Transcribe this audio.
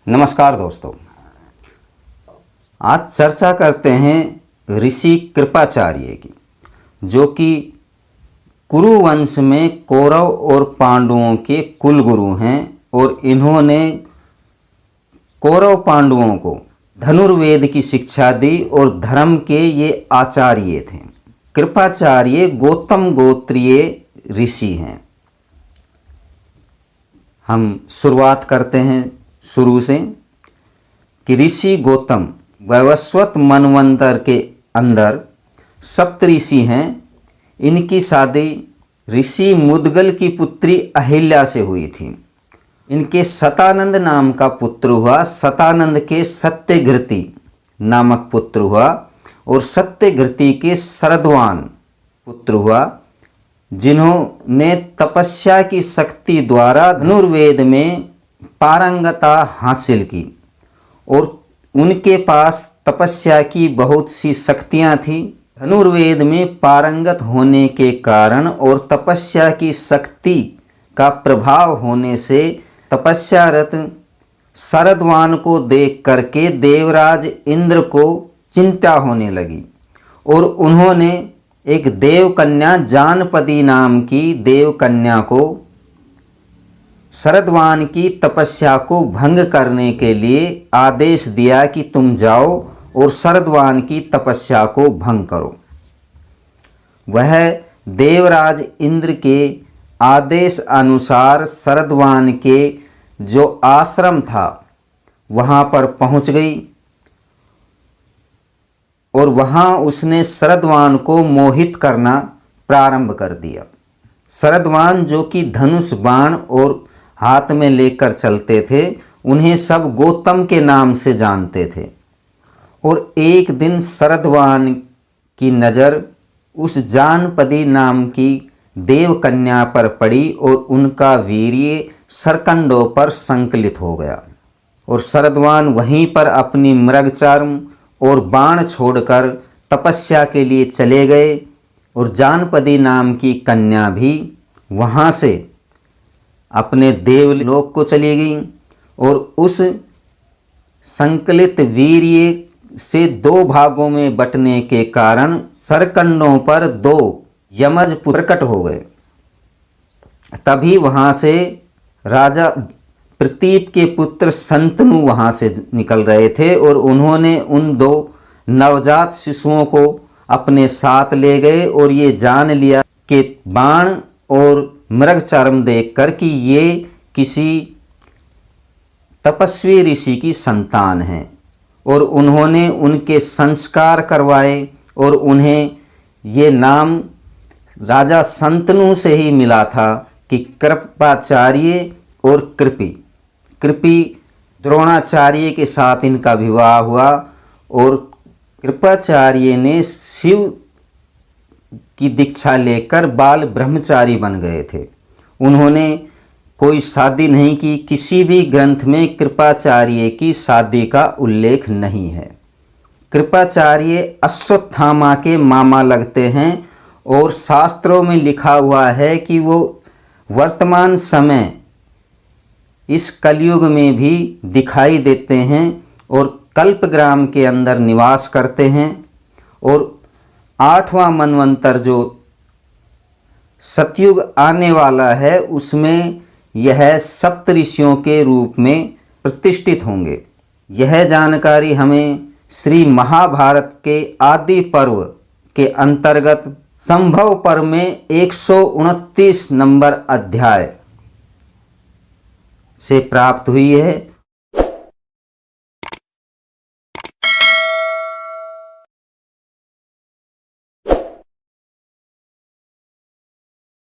नमस्कार दोस्तों, आज चर्चा करते हैं ऋषि कृपाचार्य की, जो कि कुरु वंश में कौरव और पांडवों के कुल गुरु हैं और इन्होंने कौरव पांडवों को धनुर्वेद की शिक्षा दी और धर्म के ये आचार्य थे। कृपाचार्य गौतम गोत्रीय ऋषि हैं। हम शुरुआत करते हैं शुरू से कि ऋषि गौतम वैवस्वत मनवंतर के अंदर सप्त ऋषि हैं। इनकी शादी ऋषि मुद्गल की पुत्री अहिल्या से हुई थी। इनके सतानंद नाम का पुत्र हुआ, सतानंद के सत्यघृति नामक पुत्र हुआ और सत्यघृति के शरद्वान पुत्र हुआ, जिन्होंने तपस्या की शक्ति द्वारा धनुर्वेद में पारंगता हासिल की और उनके पास तपस्या की बहुत सी शक्तियां थीं। धनुर्वेद में पारंगत होने के कारण और तपस्या की शक्ति का प्रभाव होने से तपस्यारत शरद्वान को देख करके देवराज इंद्र को चिंता होने लगी और उन्होंने एक देवकन्या जानपदी नाम की देवकन्या को शरद्वान की तपस्या को भंग करने के लिए आदेश दिया कि तुम जाओ और शरद्वान की तपस्या को भंग करो। वह देवराज इंद्र के आदेश अनुसार शरद्वान के जो आश्रम था वहाँ पर पहुँच गई और वहाँ उसने शरद्वान को मोहित करना प्रारंभ कर दिया। शरद्वान जो कि धनुष बाण और हाथ में लेकर चलते थे, उन्हें सब गौतम के नाम से जानते थे। और एक दिन शरद्वान की नज़र उस जानपदी नाम की देवकन्या पर पड़ी और उनका वीर्य सरकंडों पर संकलित हो गया और शरद्वान वहीं पर अपनी मृगचर्म और बाण छोड़कर तपस्या के लिए चले गए और जानपदी नाम की कन्या भी वहाँ से अपने देवलोक को चली गई और उस संकलित वीर्य से दो भागों में बंटने के कारण सरकंडों पर दो यमज प्रकट हो गए। तभी वहाँ से राजा प्रतीप के पुत्र शंतनु वहाँ से निकल रहे थे और उन्होंने उन दो नवजात शिशुओं को अपने साथ ले गए और ये जान लिया कि बाण और मृगचर्म देखकर कि ये किसी तपस्वी ऋषि की संतान हैं और उन्होंने उनके संस्कार करवाए और उन्हें ये नाम राजा शंतनु से ही मिला था कि कृपाचार्य और कृपी द्रोणाचार्य के साथ इनका विवाह हुआ और कृपाचार्य ने शिव की दीक्षा लेकर बाल ब्रह्मचारी बन गए थे। उन्होंने कोई शादी नहीं की। किसी भी ग्रंथ में कृपाचार्य की शादी का उल्लेख नहीं है। कृपाचार्य अश्वत्थामा के मामा लगते हैं और शास्त्रों में लिखा हुआ है कि वो वर्तमान समय इस कलयुग में भी दिखाई देते हैं और कल्पग्राम के अंदर निवास करते हैं और 8वां मनवंतर जो सतयुग आने वाला है उसमें यह सप्त ऋषियों के रूप में प्रतिष्ठित होंगे। यह जानकारी हमें श्री महाभारत के आदि पर्व के अंतर्गत संभव पर्व में 129 नंबर अध्याय से प्राप्त हुई है।